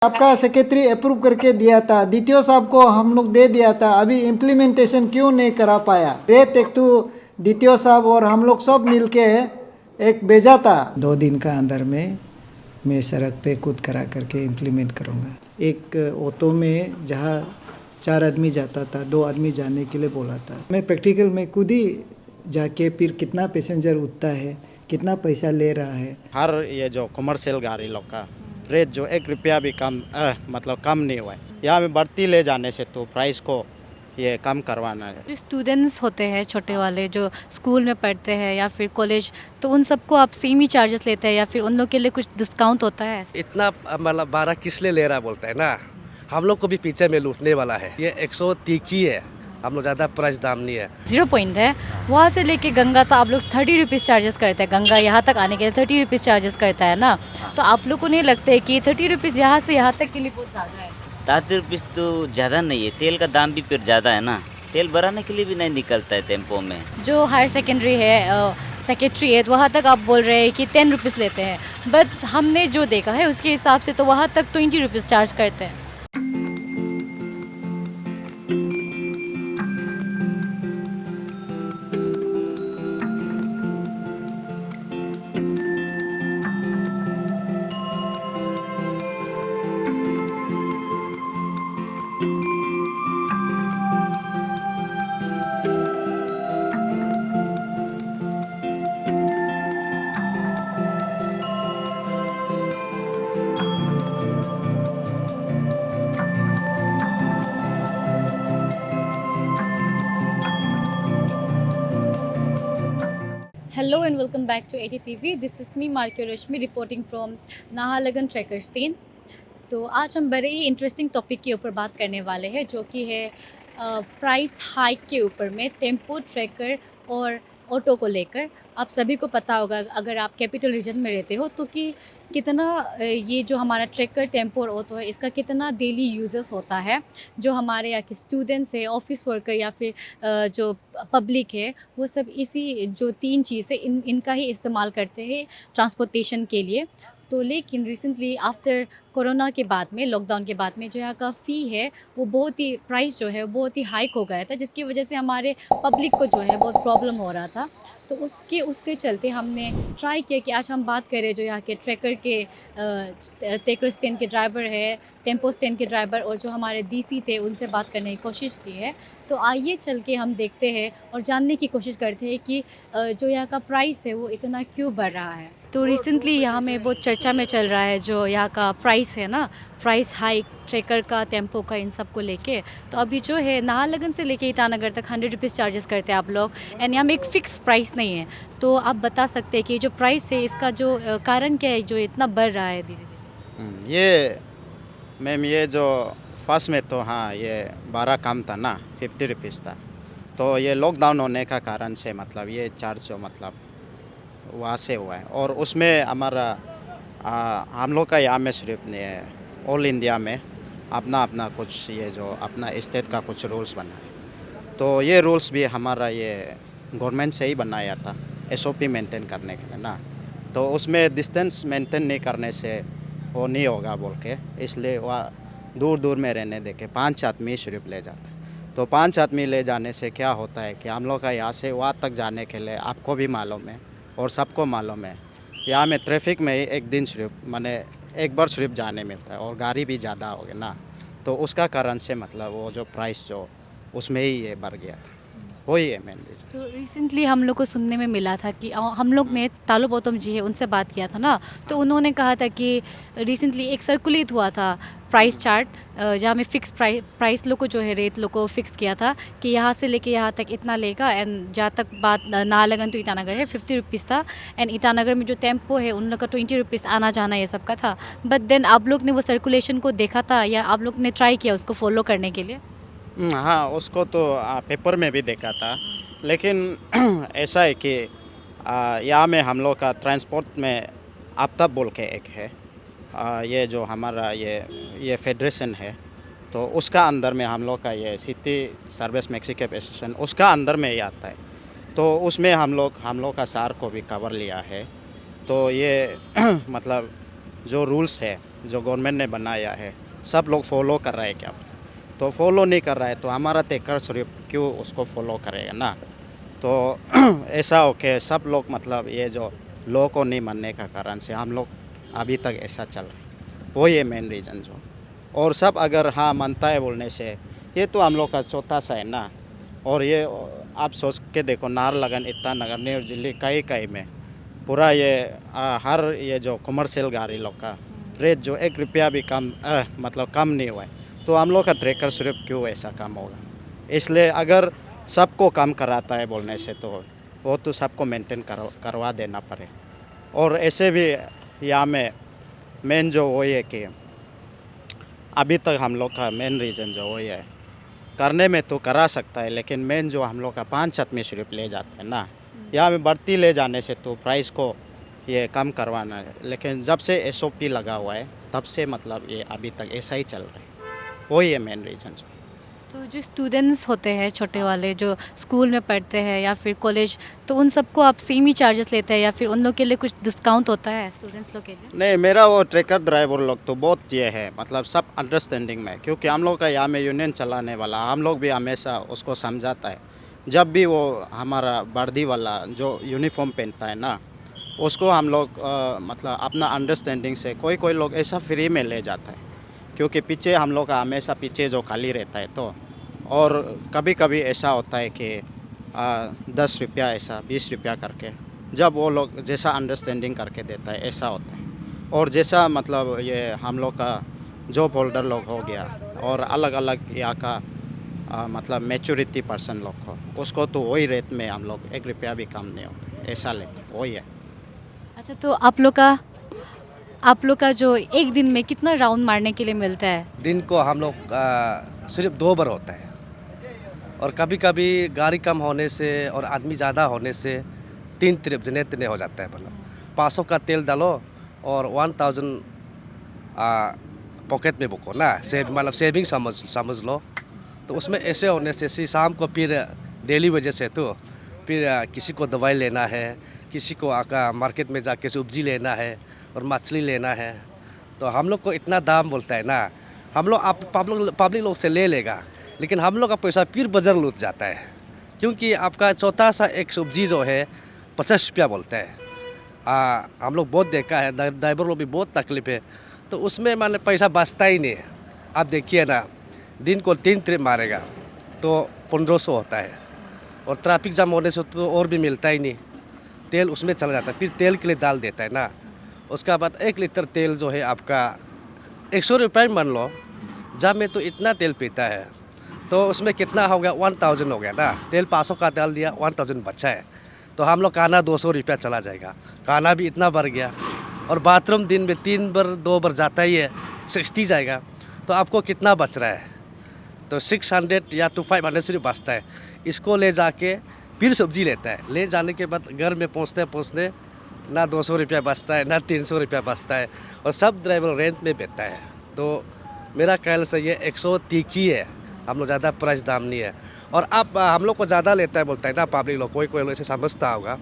आपका secretary approve करके दिया था, डीटीओ साहब को हम लोग दे दिया था, अभी इम्प्लीमेंटेशन क्यों नहीं करा पाया? रेत एक तो डीटीओ साहब और हम लोग सब मिलके एक भेजा था। 2 दिन का अंदर में मैं सड़क पे कूद करा करके इम्प्लीमेंट करूँगा। एक ऑटो में जहाँ 4 आदमी जाता था, 2 आदमी जाने के लिए बोला था। मैं प्रैक्टिकल में खुद ही जाके फिर कितना पैसेंजर उठता है, कितना पैसा ले रहा है। हर ये जो कमर्शियल गाड़ी लोग का रेट जो 1 रुपया भी कम मतलब कम नहीं हुआ है। यहाँ में बढ़ती ले जाने से तो प्राइस को ये कम करवाना है। जो स्टूडेंट्स होते हैं छोटे वाले जो स्कूल में पढ़ते हैं या फिर कॉलेज, तो उन सबको आप सेम ही चार्जेस लेते हैं या फिर उन लोग के लिए कुछ डिस्काउंट होता है? इतना मतलब 12 किस लिए ले रहा बोलते हैं ना, हम लोग को भी पीछे में लूटने वाला है। ये 130 ही है, हम लोग ज़्यादा प्राइस दाम नहीं है। 0 पॉइंट है, वहाँ से लेके गंगा तो आप लोग 30 रुपीज़ चार्जेस करते हैं। गंगा यहाँ तक आने के लिए 30 रुपीज़ चार्जेस करता है ना, तो आप लोग को नहीं लगता है कि 30 रुपीज़ यहाँ से यहाँ तक के लिए बहुत ज़्यादा है? 30 रुपीज़ तो ज़्यादा नहीं है, तेल का दाम भी फिर ज़्यादा है ना, तेल भराने के लिए भी नहीं निकलता है टेम्पो में। जो हायर सेकेंडरी है सेक्रेटरी है, तो वहाँ तक आप बोल रहे हैं कि 10 रुपीज़ लेते हैं, बट हमने जो देखा है उसके हिसाब से तो वहाँ तक 20 रुपीज़ चार्ज करते हैं। Hello and welcome back to ATTV. This is me Markio Rashmi reporting from Naharlagun trekker stand. तो आज हम बड़े ही इंटरेस्टिंग टॉपिक के ऊपर बात करने वाले हैं, जो कि है प्राइस हाइक के ऊपर में टेम्पो, ट्रैकर और ऑटो को लेकर। आप सभी को पता होगा अगर आप कैपिटल रीजन में रहते हो तो कि कितना ये जो हमारा ट्रैकर, टेम्पो और ऑटो है, इसका कितना डेली यूजेस होता है। जो हमारे यहाँ के स्टूडेंट्स है, ऑफिस वर्कर या फिर जो पब्लिक है, वो सब इसी जो 3 चीज़ है इनका ही इस्तेमाल करते हैं ट्रांसपोर्टेशन के लिए। तो लेकिन रिसेंटली आफ्टर कोरोना के बाद में, लॉकडाउन के बाद में, जो यहाँ का फ़ी है वो बहुत ही प्राइस जो है वो बहुत ही हाइक हो गया था, जिसकी वजह से हमारे पब्लिक को जो है बहुत प्रॉब्लम हो रहा था। तो उसके चलते हमने ट्राई किया कि आज हम बात करें जो यहाँ के ट्रैकर के ट्रैकर स्टैंड के ड्राइवर है, टेम्पो स्टैंड के ड्राइवर और जो हमारे डीसी थे उनसे बात करने की कोशिश की है। तो आइए चल के हम देखते हैं और जानने की कोशिश करते हैं कि जो यहाँ का प्राइस है वो इतना क्यों बढ़ रहा है। तो रिसेंटली यहाँ में बहुत चर्चा में चल रहा है जो यहाँ का प्राइस है ना, प्राइस हाइक ट्रैकर का, टेम्पो का, इन सब को लेके। तो अभी जो है नाहरलगुन से लेके ईटानगर तक 100 रुपीज़ चार्जेस करते हैं आप लोग, एंड यहाँ में एक फ़िक्स प्राइस नहीं है। तो आप बता सकते हैं कि जो प्राइस है इसका जो कारण क्या है जो इतना बढ़ रहा है धीरे धीरे? ये मैम ये जो फर्स्ट में तो हाँ ये 12 कम था ना, 50 रुपीज़ था। तो ये लॉकडाउन होने का कारण से मतलब ये चार्ज जो मतलब वहाँ से हुआ है। और उसमें हमारा हम लोग का यहाँ में सिर्फ नहीं है, ऑल इंडिया में अपना अपना कुछ ये जो अपना स्टेट का कुछ रूल्स बना है। तो ये रूल्स भी हमारा ये गवर्नमेंट से ही बनाया था SOP मेंटेन करने के लिए ना। तो उसमें डिस्टेंस मेंटेन नहीं करने से वो नहीं होगा बोल के, इसलिए वह दूर दूर में रहने दे के 5 आदमी सिर्फ ले जाते हैं। तो 5 आदमी ले जाने से क्या होता है कि हम लोग का यहाँ से वहाँ तक जाने के लिए आपको भी मालूम है और सबको मालूम है, यहाँ में ट्रैफिक में ही एक दिन सिर्फ माने एक बार सिर्फ जाने मिलता है और गाड़ी भी ज़्यादा हो गया ना। तो उसका कारण से मतलब वो जो प्राइस जो उसमें ही ये बढ़ गया था, वही है मेन रीज़न। तो रिसेंटली हम लोग को सुनने में मिला था कि हम लोग ने तालु गौतम जी है उनसे बात किया था ना, तो उन्होंने कहा था कि रिसेंटली एक सर्कुलेट हुआ था प्राइस चार्ट, जहाँ में फ़िक्स प्राइस लोग को जो है रेट लोग को फ़िक्स किया था कि यहाँ से लेके यहाँ तक इतना लेगा। एंड जहाँ तक बात नाहरलगुन तो ईटानगर है 50 रुपीज़ था, एंड ईटानगर में जो टेम्पो है उन लोग का 20 रुपीज़ आना जाना ये सब का था। बट देन आप लोग ने वो सर्कुलेशन को देखा था या आप लोग ने ट्राई किया उसको फॉलो करने के लिए? हाँ, उसको तो पेपर में भी देखा था, लेकिन ऐसा है कि यहाँ में हम लोग का ट्रांसपोर्ट में आपता बोल के एक है, ये जो हमारा ये फेडरेशन है, तो उसका अंदर में हम लोग का ये सिटी सर्विस मैक्सिकैब एसोसिएशन उसका अंदर में ही आता है। तो उसमें हम लोग का सार को भी कवर लिया है। तो ये मतलब जो रूल्स है जो गवर्नमेंट ने बनाया है सब लोग फॉलो कर रहे हैं क्या? तो फॉलो नहीं कर रहा है तो हमारा टैकर सिर्फ क्यों उसको फॉलो करेगा ना? तो ऐसा हो के सब लोग मतलब ये जो लॉ को नहीं मानने का कारण से हम लोग अभी तक ऐसा चल रहा है, वही है मेन रीज़न जो। और सब अगर हाँ मानता है बोलने से ये तो हम लोग का छोटा सा है ना। और ये आप सोच के देखो नाहरलगुन इतना नगर न्यू दिल्ली कई कई में पूरा ये हर ये जो कमर्शियल गाड़ी लोग का रेट जो 1 रुपया भी कम मतलब कम नहीं हुआ है, तो हम लोग का ट्रैकर सिर्फ क्यों ऐसा कम होगा? इसलिए अगर सबको कम कराता है बोलने से तो वो तो सबको मेंटेन करवा देना पड़े। और ऐसे भी यहाँ में मेन जो वही है कि अभी तक हम लोग का मेन रीज़न जो वही है, करने में तो करा सकता है लेकिन मेन जो हम लोग का 5 आदमी सिर्फ ले जाते हैं ना, यहाँ में बढ़ती ले जाने से तो प्राइस को ये कम करवाना है। लेकिन जब से SOP लगा हुआ है तब से मतलब ये अभी तक ऐसा ही चल रहा है, वही है मेन रीज़न। तो जो स्टूडेंट्स होते हैं छोटे वाले जो स्कूल में पढ़ते हैं या फिर कॉलेज, तो उन सबको आप सेम ही चार्जेस लेते हैं या फिर उन लोग के लिए कुछ डिस्काउंट होता है स्टूडेंट्स लोग के लिए? नहीं, मेरा वो ट्रैकर ड्राइवर लोग तो बहुत ये है मतलब सब अंडरस्टैंडिंग में, क्योंकि हम लोग का यहाँ में यूनियन चलाने वाला हम लोग भी हमेशा उसको समझाता है। जब भी वो हमारा वर्दी वाला जो यूनिफॉर्म पहनता है ना, उसको हम लोग मतलब अपना अंडरस्टैंडिंग से कोई लोग ऐसा फ्री में ले जाता है, क्योंकि पीछे हम लोग का हमेशा पीछे जो खाली रहता है तो। और कभी कभी ऐसा होता है कि 10 रुपया ऐसा 20 रुपया करके जब वो लोग जैसा अंडरस्टैंडिंग करके देता है ऐसा होता है। और जैसा मतलब ये हम लोग का जॉब होल्डर लोग हो गया और अलग अलग यहाँ का मतलब मैच्योरिटी पर्सन लोग को, उसको तो वही रेट में हम लोग 1 रुपया भी कम नहीं होता ऐसा लेते, वही है। अच्छा, तो आप लोग का जो एक दिन में कितना राउंड मारने के लिए मिलता है? दिन को हम लोग सिर्फ 2 बार होता है, और कभी कभी गाड़ी कम होने से और आदमी ज़्यादा होने से 3 ट्रिप जितने हो जाता है। मतलब 500 का तेल डालो और 1000 पॉकेट में बुको ना, मतलब सेविंग समझ लो। तो उसमें ऐसे होने से शाम को फिर डेली वजह से तो फिर किसी को दवाई लेना है, किसी को आका मार्केट में जाके सब्जी लेना है और मछली लेना है, तो हम लोग को इतना दाम बोलता है ना। हम लोग आप पब्लिक लोग से ले लेगा, लेकिन हम लोग का पैसा फिर बाजार लूट जाता है, क्योंकि आपका छोटा सा एक सब्जी जो है 50 रुपया बोलता है। हम लोग बहुत देखा है, ड्राइवर लोग भी बहुत तकलीफ है, तो उसमें मान पैसा बचता ही नहीं है। आप देखिए ना, दिन को 3 ट्रिप मारेगा तो 1500 होता है, और ट्रैफिक जाम होने से तो और भी मिलता ही नहीं, तेल उसमें चला जाता है। फिर तेल के लिए डाल देता है ना, उसका बाद 1 लीटर तेल जो है आपका 100 रुपये मान लो। जब मैं तो इतना तेल पीता है तो उसमें कितना हो गया, 1000 हो गया ना। तेल 500 का डाल दिया, 1000 बचा है, तो हम लोग खाना 200 रुपया चला जाएगा। खाना भी इतना बढ़ गया, और बाथरूम दिन में 3 बार 2 बार जाता ही है, 60 जाएगा। तो आपको कितना बच रहा है? तो 600 या तो 500 सिर्फ बचता है। इसको ले जाके फिर सब्जी लेता है, ले जाने के बाद घर में पहुँचते ना 200 रुपया बचता है, ना 300 रुपया बचता है, और सब ड्राइवर रेंट में बेचता है। तो मेरा ख्याल से ये 130 ही है, हम लोग ज़्यादा प्राइस दाम नहीं है। और आप हम लोग को ज़्यादा लेता है बोलता है ना पब्लिक लोग, कोई लोग ऐसे समझता होगा।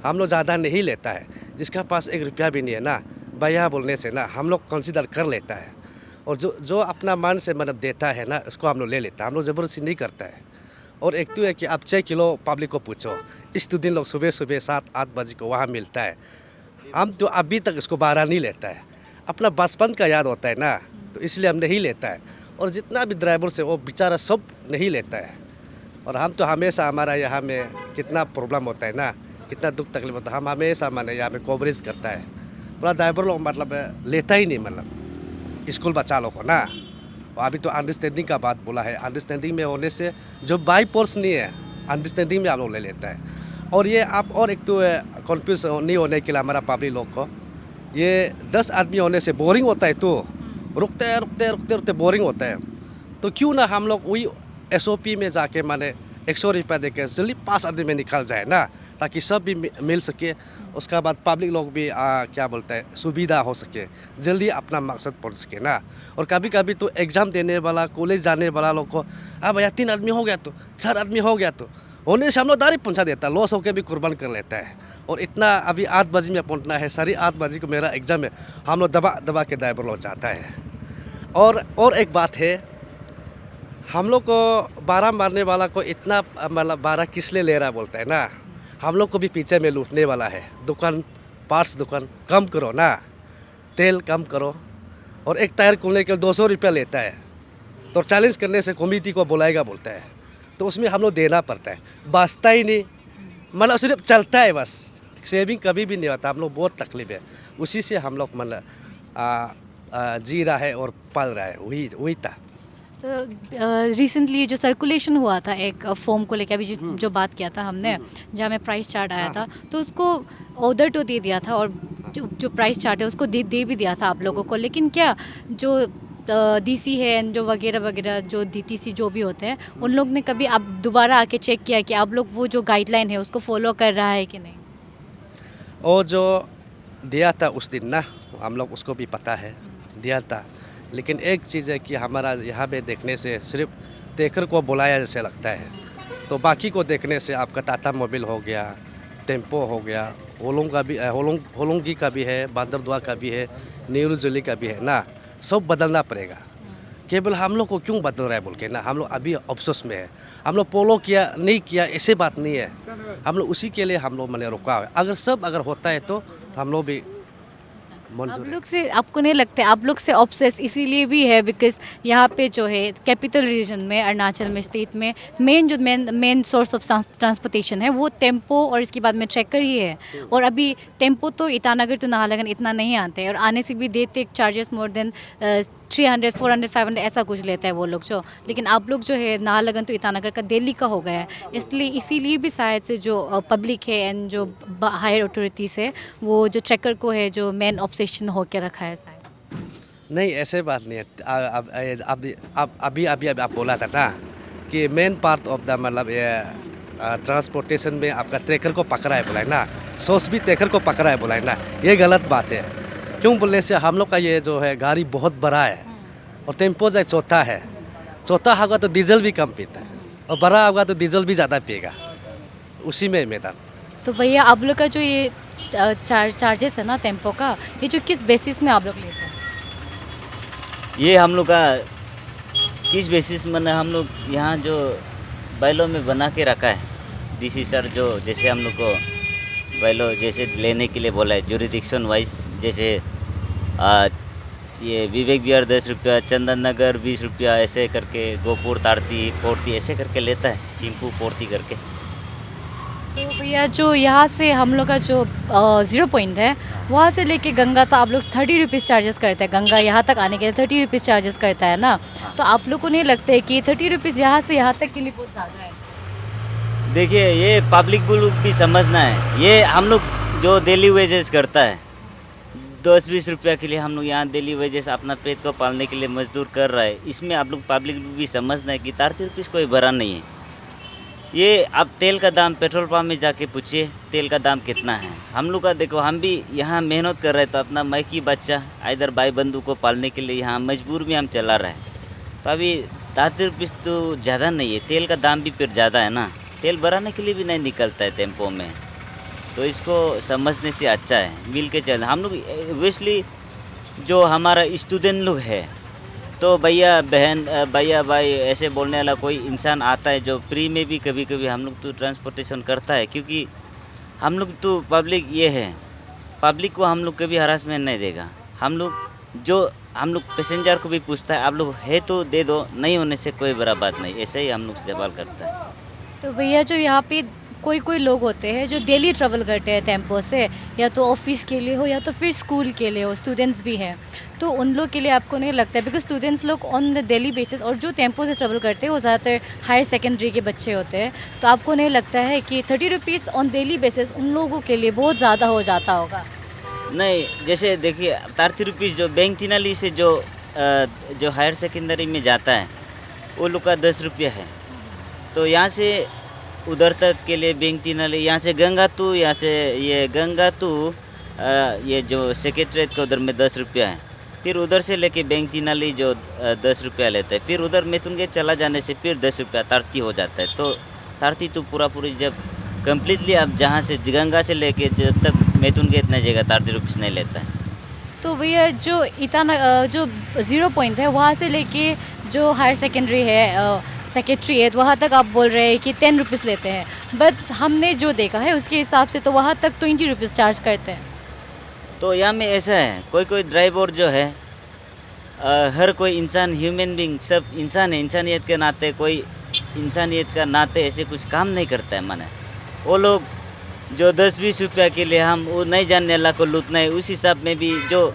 हम लोग ज़्यादा नहीं लेता है, जिसका पास 1 रुपया भी नहीं है ना, भैया बोलने से ना हम लोग कंसीडर कर लेता है। और जो अपना मन से मतलब देता है ना, उसको हम लोग ले लेता है, हम लोग ज़बरदस्ती नहीं करता है। और एक तो है कि आप 6 किलो पब्लिक को पूछो, इस दिन लोग सुबह 7-8 बजे को वहाँ मिलता है। हम तो अभी तक उसको 12 नहीं लेता है, अपना बचपन का याद होता है ना, तो इसलिए हम नहीं लेता है। और जितना भी ड्राइवर से वो बेचारा सब नहीं लेता है। और हम तो हमेशा, हमारा यहाँ में कितना प्रॉब्लम होता है ना, कितना दुख तकलीफ होता है, हम हमेशा माने यहाँ में कवरेज करता है। पूरा ड्राइवर लोग मतलब लेता ही नहीं, मतलब स्कूल बच्चा लोग को ना। अभी तो अंडरस्टैंडिंग का बात बोला है, अंडरस्टैंडिंग में होने से जो बाई फोर्स नहीं है, अंडरस्टैंडिंग में आप लोग ले लेता है। और ये आप और एक तो कन्फ्यूज नहीं होने के लिए हमारा पब्लिक लोग को, ये 10 आदमी होने से बोरिंग होता है, तो रुकते बोरिंग होता है। तो क्यों ना हम लोग वही SOP में जाके माने 100 रुपया दे के जल्दी 5 आदमी में निकल जाए ना, ताकि सब भी मिल सके। उसका बाद पब्लिक लोग भी क्या बोलता है, सुविधा हो सके, जल्दी अपना मकसद पहुंच सके ना। और कभी कभी तो एग्ज़ाम देने वाला, कॉलेज जाने वाला लोग को भैया 3 आदमी हो गया तो 4 आदमी हो गया तो होने से हम लोग डायरेक्ट पहुंचा देता है, लॉस होकर भी कुर्बान कर लेता है। और इतना अभी 8 बजे में पहुंचना है, 8:30 बजे को मेरा एग्ज़ाम है, हम लोग दबा दबा के ड्राइवर लोग जाता है। और एक बात है, हम लोग को 12 मारने वाला को इतना मतलब 12 किस लिए ले रहा बोलता है ना, हम लोग को भी पीछे में लूटने वाला है। दुकान, पार्ट्स दुकान कम करो ना, तेल कम करो। और एक टायर खोलने के लिए 200 रुपया लेता है, तो चैलेंज करने से कमेटी को बुलाएगा बोलता है, तो उसमें हम लोग देना पड़ता है। बचता ही नहीं, मतलब सिर्फ चलता है बस, सेविंग कभी भी नहीं होता। हम लोग बहुत तकलीफ है, उसी से हम लोग मतलब जी रहा है और पल रहा है, वही था। तो रिसेंटली जो सर्कुलेशन हुआ था एक फॉर्म को लेकर, अभी जो बात किया था हमने, जहाँ में प्राइस चार्ट आया था, तो उसको ऑर्डर तो दे दिया था और जो प्राइस चार्ट है उसको दे भी दिया था आप लोगों को। लेकिन क्या जो डीसी है जो वगैरह वगैरह जो डीटीसी जो भी होते हैं, उन लोग ने कभी आप दोबारा आके चेक किया कि आप लोग वो जो गाइडलाइन है उसको फॉलो कर रहा है कि नहीं? और जो दिया था उस दिन ना, हम लोग उसको भी पता है दिया था। लेकिन एक चीज़ है कि हमारा यहाँ पे देखने से सिर्फ टेकर को बुलाया जैसे लगता है, तो बाकी को देखने से आपका टाटा मोबिल हो गया, टेम्पो हो गया, होलोंगी का भी है, बांदरदुआ का भी है, नेहरू जुली का भी है ना, सब बदलना पड़ेगा। केवल हम लोग को क्यों बदल रहा है बोल के ना, हम लोग अभी अफसोस में है। हम लोग फॉलो किया नहीं किया ऐसे बात नहीं है, हम लोग उसी के लिए हम लोग मैंने रुका है। अगर होता है तो हम लोग भी आप मंजूर है। लोग से, आपको नहीं लगता है आप लोग से ऑब्सेस इसीलिए भी है बिकॉज यहाँ पे जो है कैपिटल रीजन में, अरुणाचल में, स्टेट में मेन सोर्स ऑफ ट्रांसपोर्टेशन है वो टेम्पो और इसके बाद में ट्रैकर ही है। और अभी टेम्पो तो ईटानगर तो नाहरलगुन इतना नहीं आते हैं, और आने से भी देते चार्जेस मोर देन 300, 400, 500 ऐसा कुछ लेता है वो लोग जो। लेकिन आप लोग जो है नाहरलगुन तो ईटानगर का दिल्ली का हो गया है, इसलिए इसीलिए भी शायद से जो पब्लिक है एंड जो हायर अथॉरिटीज़ है वो जो ट्रैकर को है जो मेन ऑब्सेशन होकर रखा है शायद। नहीं, ऐसे बात नहीं है। अभी आप बोला था ना कि मेन पार्ट ऑफ द मतलब ट्रांसपोर्टेशन में आपका ट्रैकर को पकड़ा है बोला है ना, सोर्स भी ट्रैकर को पकड़ा है बोला है ना, ये गलत बात है। क्यों बोलने से हम लोग का ये जो है गाड़ी बहुत बड़ा है और टेम्पो जो छोटा है, छोटा होगा तो डीजल भी कम पीता है और बड़ा होगा तो डीजल भी ज़्यादा पिएगा, उसी में मैदान। तो भैया आप लोग का जो ये चार्जेस है ना टेम्पो का, ये जो किस बेसिस में आप लोग लेते हैं? ये हम लोग का किस बेसिस में हम लोग यहाँ जो बैलों में बना के रखा है डीसी सर, जो जैसे हम लोग को बैलों जैसे लेने के लिए बोला है जुरिडिक्शन वाइज, जैसे ये विवेक विहार 10 रुपया, चंदन नगर 20 रुपया, ऐसे करके गोपुर तारती पोर्ती ऐसे करके लेता है, चिंपू पोर्ती करके। तो भैया जो यहाँ से हम लोग का जो 0 पॉइंट है वहाँ से लेके गंगा तक आप लोग 30 रुपीज़ चार्जेस करते हैं, गंगा यहाँ तक आने के लिए 30 रुपीज़ चार्जेस करता है ना, तो आप लोग को नहीं लगता है कि 30 रुपीज़ यहाँ से यहाँ तक के लिए बहुत ज़्यादा है? देखिए ये पब्लिक लोग भी समझना है, ये हम लोग जो डेली वेजेस करता है 10-20 रुपया के लिए हम लोग यहाँ डेली वेजेस अपना पेट को पालने के लिए मजदूर कर रहा है, इसमें आप लोग पब्लिक भी समझना है कि 30 रुपीज़ कोई बड़ा नहीं है। ये अब तेल का दाम पेट्रोल पंप में जाके पूछिए तेल का दाम कितना है। हम लोग का देखो, हम भी यहाँ मेहनत कर रहे हैं, तो अपना मैकी बच्चा इधर भाई बंधु को पालने के लिए यहाँ मजबूर में हम चला रहे हैं, तो अभी 30 रुपीज़ तो ज़्यादा नहीं है। तेल का दाम भी फिर ज़्यादा है ना, तेल भराने के लिए भी नहीं निकलता है टेम्पो में, तो इसको समझने से अच्छा है मिल के चल। हम लोग ऑब्वियसली जो हमारा स्टूडेंट लोग है, तो भैया बहन भैया भाई ऐसे बोलने वाला कोई इंसान आता है जो फ्री में भी कभी कभी हम लोग तो ट्रांसपोर्टेशन करता है, क्योंकि हम लोग तो पब्लिक ये है, पब्लिक को हम लोग कभी हरासमेंट नहीं देगा। हम लोग पैसेंजर को भी पूछता है आप लोग है तो दे दो, नहीं होने से कोई बड़ा बात नहीं, ऐसे ही हम लोग सवाल करता है। तो भैया जो यहाँ पे कोई लोग होते हैं जो डेली ट्रैवल करते हैं टेम्पो से, या तो ऑफिस के लिए हो या तो फिर स्कूल के लिए हो, स्टूडेंट्स भी हैं, तो उन लोग के लिए आपको नहीं लगता है, बिकॉज स्टूडेंट्स लोग ऑन द डेली बेसिस और जो टेम्पो से ट्रैवल करते हैं वो ज़्यादातर हायर सेकेंडरी के बच्चे होते हैं, तो आपको नहीं लगता है कि 30 रुपीज़ ऑन डेली बेसिस उन लोगों के लिए बहुत ज़्यादा हो जाता होगा? नहीं, जैसे देखिए 30 रुपीज़ जो बैंक तिनाली से जो हायर सेकेंडरी में जाता है वो लोग का 10 रुपया है, तो यहाँ से उधर तक के लिए बैंक तिनाली, यहाँ से गंगा टू, यहाँ से ये गंगा टू ये जो सेक्रेटरीट का उधर में 10 रुपया है, फिर उधर से लेके बैंक तिनाली जो 10 रुपया लेता है, फिर उधर मिथुन के चला जाने से फिर 10 रुपया 30 हो जाता है, तो तारती तो पूरा पूरी जब कम्प्लीटली अब जहाँ से गंगा से लेके जब तक मैथुन के इतना जगह 30 रुपीज़ नहीं लेता है। तो भैया जो जो 0 पॉइंट है वहाँ से लेके जो हायर सेकेंडरी है सेक्रेटरी है वहाँ तक आप बोल रहे हैं कि 10 रुपीज़ लेते हैं, बट हमने जो देखा है उसके हिसाब से तो वहाँ तक 20 रुपीज़ चार्ज करते हैं। तो यहाँ में ऐसा है, कोई कोई ड्राइवर जो है हर कोई इंसान ह्यूमन बींग सब इंसान है, इंसानियत के नाते कोई इंसानियत का नाते ऐसे कुछ काम नहीं करता है। माने वो लोग जो 10-20 रुपया के लिए हम वो नहीं जानने अल्लाह को लूटना है, उस हिसाब में भी जो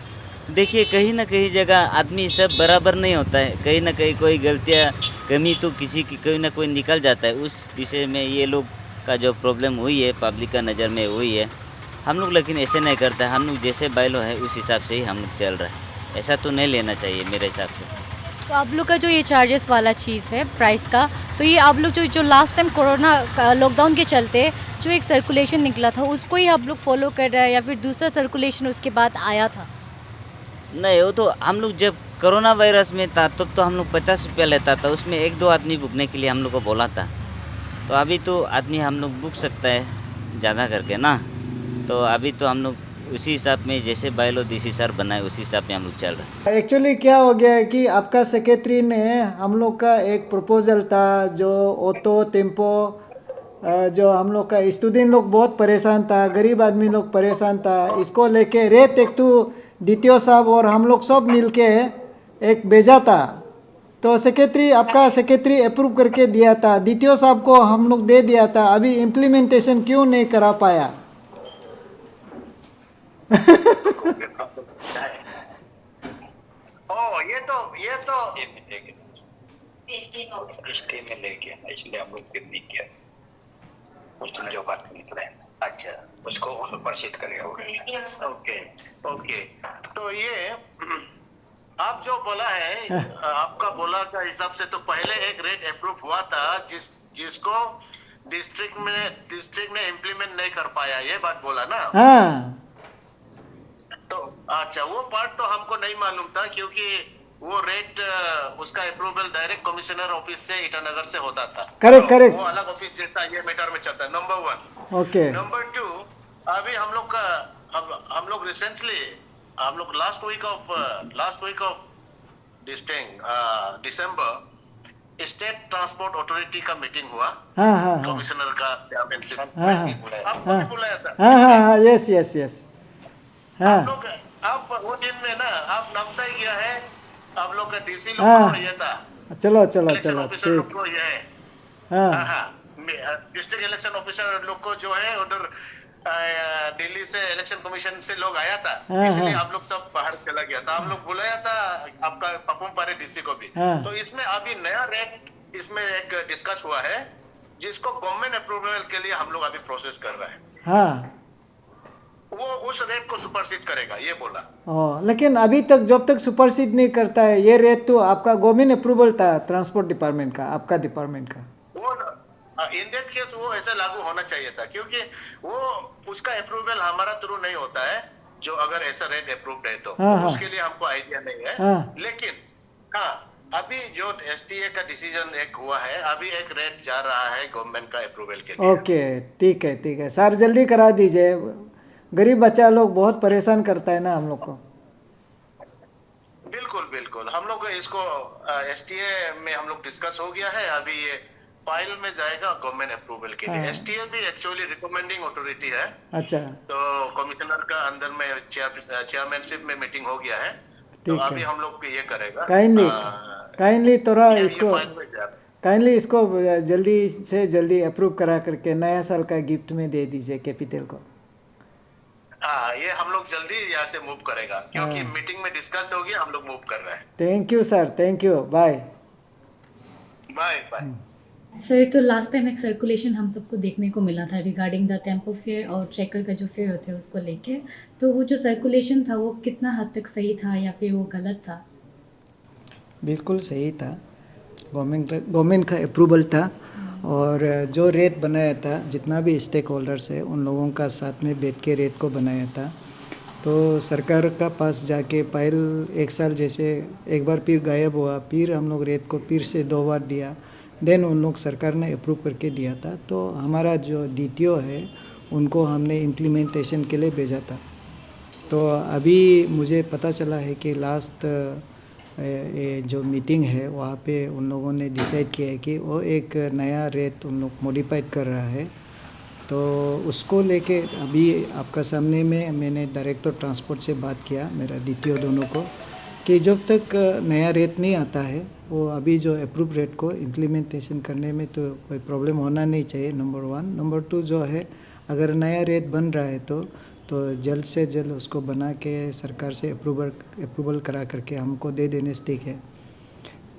देखिए कहीं ना कहीं जगह आदमी सब बराबर नहीं होता है, कहीं ना कहीं कोई गलतियाँ कमी तो किसी की कोई ना कोई निकल जाता है। उस विषय में ये लोग का जो प्रॉब्लम हुई है पब्लिक का नज़र में हुई है। हम लोग लेकिन ऐसे नहीं करते, हम लोग जैसे बाइलो है उस हिसाब से ही हम लोग चल रहे हैं, ऐसा तो नहीं लेना चाहिए मेरे हिसाब से। तो आप लोग का जो ये चार्जेस वाला चीज़ है प्राइस का, तो ये आप लोग जो लास्ट टाइम कोरोना लॉकडाउन के चलते जो एक सर्कुलेशन निकला था उसको ही आप लोग फॉलो कर रहे हैं या फिर दूसरा सर्कुलेशन उसके बाद आया था? नहीं, वो तो हम लोग जब कोरोना वायरस में था तब तो हम लोग 50 रुपया लेता था, उसमें 1-2 आदमी बुकने के लिए हम लोग को बोला था। तो अभी तो आदमी हम लोग बुक सकता है ज़्यादा करके ना, तो अभी तो हम लोग उसी हिसाब में जैसे बाइलो डीसी सर बनाए उसी हिसाब में हम लोग चल रहे हैं। एक्चुअली क्या हो गया है कि आपका सेक्रेटरी ने हम लोग का एक प्रपोजल था जो ऑटो टेम्पो जो हम लोग का स्टूडेंट लोग बहुत परेशान था, गरीब आदमी लोग परेशान था, इसको लेके रेट एक तो डीटीओ साहब और हम लोग सब मिलके एक भेजा था। तो सेक्रेटरी आपका सेक्रेटरी अप्रूव करके दिया था, डीटीओ साहब को हम लोग दे दिया था, अभी इम्प्लीमेंटेशन क्यों नहीं करा पाया? ओ ये तो स्टे में ले गया, इसलिए हम लोग फिर नहीं किया। उस दिन जो बात निकला है, अच्छा उसको प्रसिद्ध करेगा। ओके ओके, तो ये आप जो बोला है आपका बोला का हिसाब से तो पहले एक रेट अप्रूव हुआ था जिसको डिस्ट्रिक्ट ने इम्प्लीमेंट नहीं कर पाया, ये बात बोला ना? हाँ तो अच्छा वो पार्ट तो हमको नहीं मालूम था, क्योंकि वो रेट उसका अप्रूवल डायरेक्ट कमिश्नर ऑफिस से ईटानगर से होता था। करेक्ट वो अलग ऑफिस जैसा ये मैटर में चलता है। नंबर 1। ओके, नंबर 2, अभी हम लोग रिसेंटली हम लोग last week of December state transport authority का मीटिंग हुआ। हाँ हाँ हाँ कमिश्नर का चेयरमैनशिप हाँ हाँ आपको भी बुलाया था। हाँ हाँ हाँ, यस हाँ आप लोग आप वो दिन में ना आप नामसाई गया है, आप लोग का डीसी लोग हाँ। को ये था, चलो इलेक्शन ऑफिसर लोग ठीक, को ये है, हाँ डिस्ट्रिक्ट इलेक्शन ऑफिसर लोग को जो है उधर दिल्ली से इलेक्शन कमीशन से लोग आया था, हाँ, इसलिए हाँ। आप लोग सब बाहर चला गया था। हम लोग बुलाया था आपका पपुम पारे डीसी को भी। हाँ। तो इसमें अभी नया रेट इसमें एक डिस्कस हुआ है जिसको गवर्नमेंट अप्रूवल के लिए हम लोग अभी प्रोसेस कर रहे हैं। हाँ वो उस रेट को सुपरसीड करेगा ये बोला। लेकिन अभी तक जब तक सुपरसीड नहीं करता है ये रेट, तो आपका गवर्नमेंट अप्रूवल था ट्रांसपोर्ट डिपार्टमेंट का, आपका डिपार्टमेंट का। वो इन दैट केस वो ऐसे लागू होना चाहिए था, क्योंकि वो उसका अप्रूवल हमारा थ्रू नहीं होता है, जो अगर ऐसा रेट अप्रूव्ड है तो हाँ, हाँ। उसके लिए हमको आइडिया नहीं है। हाँ। लेकिन हाँ, अभी जो एसटीए का डिसीजन एक हुआ है, अभी एक रेट जा रहा है गवर्नमेंट का अप्रूवल के लिए। ओके ठीक है सर, जल्दी करा दीजिए, गरीब बच्चा लोग बहुत परेशान करता है ना हम लोग को। बिल्कुल हम लोग इसको एसटीए में हम लोग डिस्कस हो गया है, अभी ये फाइल में जाएगा गवर्नमेंट अप्रूवल के लिए। हाँ। एसटीए भी एक्चुअली रिकमेंडिंग अथॉरिटी है, अच्छा तो कमिश्नर का अंदर में चेयरमैनशिप में मीटिंग हो गया है, तो ठीक अभी है, हम लोग ये करेगा। काइंडली थोड़ा ये इसको फाइल में जा- काइंडली इसको जल्दी से जल्दी अप्रूव करा करके नया साल का गिफ्ट में दे दीजिए कैपिटल को। हाँ, ये हम लोग जल्दी यहाँ से मूव करेगा, क्योंकि हाँ। मीटिंग में डिस्कस हो गया, हम लोग मूव कर रहे हैं। Thank you sir, thank you, bye. Bye. Sir, तो लास्ट टाइम एक सर्कुलेशन हम सबको देखने को मिला था रिगार्डिंग द टेम्पो फेयर और ट्रैकर का जो फेयर होते हैं उसको लेके, तो वो जो सर्कुलेशन था वो कितना हद तक सही था या फिर वो गलत था? बिल्कुल सही था, गवर्नमेंट का अप्रूवल था, और जो रेट बनाया था जितना भी स्टेक होल्डर्स है उन लोगों का साथ में बैठ के रेट को बनाया था। तो सरकार का पास जाके फाइल एक साल जैसे एक बार फिर गायब हुआ, फिर हम लोग रेट को फिर से 2 बार दिया, देन उन लोग सरकार ने अप्रूव करके दिया था। तो हमारा जो DTO है उनको हमने इम्प्लीमेंटेशन के लिए भेजा था। तो अभी मुझे पता चला है कि लास्ट जो मीटिंग है वहाँ पे उन लोगों ने डिसाइड किया है कि वो एक नया रेट उन लोग मॉडिफाइड कर रहा है। तो उसको लेके अभी आपका सामने में मैंने डायरेक्टर ट्रांसपोर्ट से बात किया, मेरा DTO दोनों को, कि जब तक नया रेट नहीं आता है वो अभी जो अप्रूव रेट को इम्प्लीमेंटेशन करने में तो कोई प्रॉब्लम होना नहीं चाहिए, नंबर 1। नंबर 2 जो है, अगर नया रेट बन रहा है तो जल्द से जल्द उसको बना के सरकार से अप्रूवल करा करके हमको दे देने से ठीक है।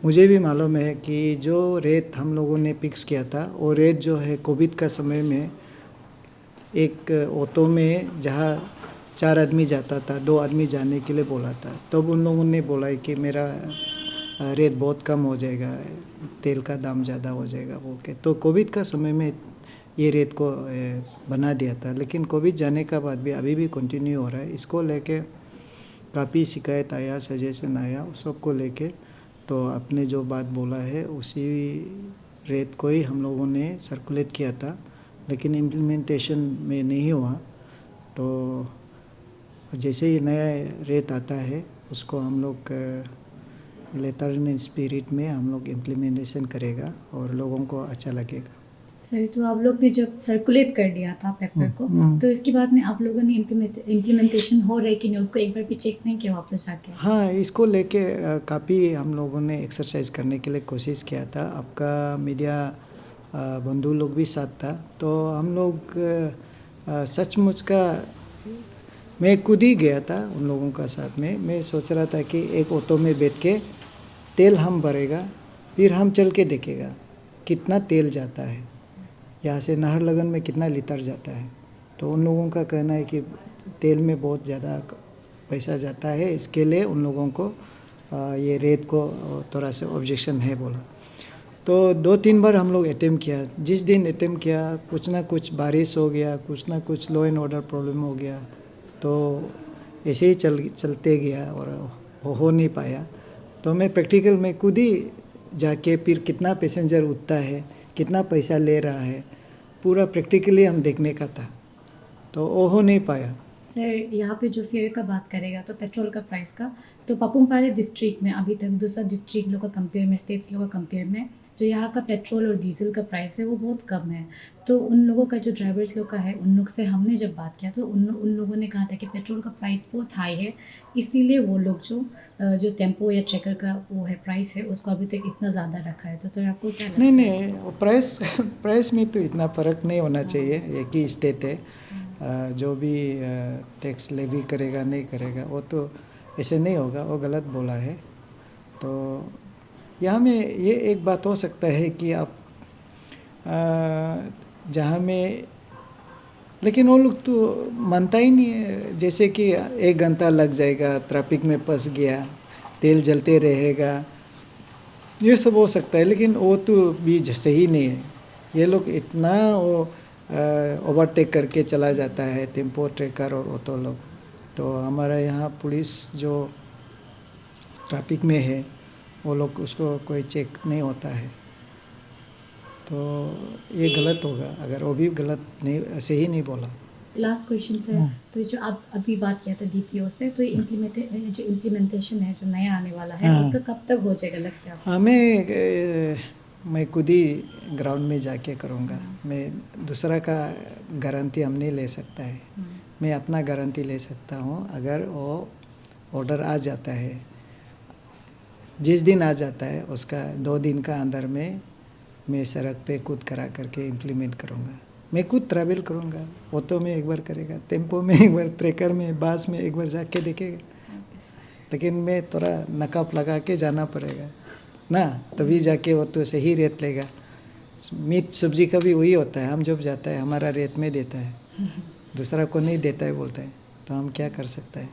मुझे भी मालूम है कि जो रेट हम लोगों ने फिक्स किया था वो रेट जो है कोविड का समय में एक ऑटो में जहाँ 4 आदमी जाता था 2 आदमी जाने के लिए बोला था, तब उन लोगों ने बोला है कि मेरा रेट बहुत कम हो जाएगा, तेल का दाम ज़्यादा हो जाएगा वो के। तो कोविड का समय में ये रेट को बना दिया था, लेकिन कोविड जाने का बाद भी अभी भी कंटिन्यू हो रहा है। इसको लेके काफ़ी शिकायत आया, सजेशन आया, सबको लेके तो आपने जो बात बोला है उसी रेट को ही हम लोगों ने सर्कुलेट किया था, लेकिन इम्प्लीमेंटेशन में नहीं हुआ। तो जैसे ही नया रेट आता है उसको हम लोग लेटर इन स्पिरिट में हम लोग इम्प्लीमेंटेशन करेगा और लोगों को अच्छा लगेगा। सर, तो आप लोग ने जब सर्कुलेट कर दिया था पेपर को, तो इसके बाद में आप लोगों ने इम्प्लीमेंटेशन हो रही कि नहीं उसको एक बार भी चेक नहीं किया वापस जाके? हाँ, इसको लेके काफ़ी हम लोगों ने एक्सरसाइज करने के लिए कोशिश किया था। आपका मीडिया बंधु लोग भी साथ था, तो हम लोग सचमुच का मैं खुद ही गया था उन लोगों का साथ में। मैं सोच रहा था कि एक ऑटो में बैठ के तेल हम भरेगा, फिर हम चल के देखेगा कितना तेल जाता है, यहाँ से नाहरलगुन में कितना लीटर जाता है। तो उन लोगों का कहना है कि तेल में बहुत ज़्यादा पैसा जाता है, इसके लिए उन लोगों को ये रेट को थोड़ा सा ऑब्जेक्शन है बोला। तो 2-3 बार हम लोग अटेम्प्ट किया। जिस दिन अटेम्प्ट किया कुछ ना कुछ बारिश हो गया, कुछ ना कुछ लॉ एंड ऑर्डर प्रॉब्लम हो गया, तो ऐसे ही चलते गया और हो नहीं पाया। तो मैं प्रैक्टिकल में खुद ही जाके फिर कितना पैसेंजर उठता है, कितना पैसा ले रहा है, पूरा प्रैक्टिकली हम देखने का था, तो वो हो नहीं पाया। सर, यहाँ पे जो फेयर का बात करेगा तो पेट्रोल का प्राइस का, तो पापुमपारे डिस्ट्रिक्ट में अभी तक दूसरा डिस्ट्रिक्ट लोग का कंपेयर में, स्टेट्स लोग का कंपेयर में जो यहाँ का पेट्रोल और डीजल का प्राइस है वो बहुत कम है। तो उन लोगों का जो ड्राइवर्स लोग का है उन लोग से हमने जब बात किया तो उन लोगों ने कहा था कि पेट्रोल का प्राइस बहुत हाई है, इसीलिए वो लोग जो टेम्पो या ट्रैकर का वो है प्राइस है उसको अभी तक इतना ज़्यादा रखा है। तो सर आपको क्या लगता है? नहीं, प्राइस में तो इतना फ़र्क नहीं होना चाहिए। एक ही स्टेट है, जो भी टैक्स लेवी करेगा नहीं करेगा वो तो ऐसे नहीं होगा, वो गलत बोला है। तो यहाँ में ये एक बात हो सकता है कि आप जहाँ में, लेकिन वो लोग तो मानता ही नहीं है। जैसे कि 1 घंटा लग जाएगा, ट्रैफिक में फंस गया, तेल जलते रहेगा, ये सब हो सकता है, लेकिन वो तो भी सही नहीं है। ये लोग इतना वो ओवरटेक करके चला जाता है, टेम्पो ट्रैकर और ऑटो लोग। तो हमारा यहाँ पुलिस जो ट्रैफिक में है वो लोग उसको कोई चेक नहीं होता है, तो ये गलत होगा अगर वो भी गलत नहीं, सही नहीं बोला। लास्ट क्वेश्चन सर, तो जो आप अभी बात किया था DTO से, तो ये जो इम्प्लीमेंटेशन है जो नया आने वाला है उसका कब तक हो जाएगा लगता है आपको? मैं खुद ही ग्राउंड में जाके करूँगा। मैं दूसरा का गारंटी हम नहीं ले सकता है, मैं अपना गारंटी ले सकता हूँ। अगर वो ऑर्डर आ जाता है, जिस दिन आ जाता है उसका 2 दिन का अंदर में मैं सड़क पे खुद करा करके इम्प्लीमेंट करूँगा। मैं खुद ट्रैवल करूँगा, ऑटो में एक बार करेगा, टेम्पो में एक बार, ट्रैकर में, बस में एक बार जाके देखेगा, लेकिन मैं थोड़ा नकाब लगा के जाना पड़ेगा ना, तभी जाके वो तो सही रेट लेगा। मीट सब्जी का भी वही होता है, हम जब जाता है हमारा रेट में देता है, दूसरा को नहीं देता है बोलता है, तो हम क्या कर सकते हैं।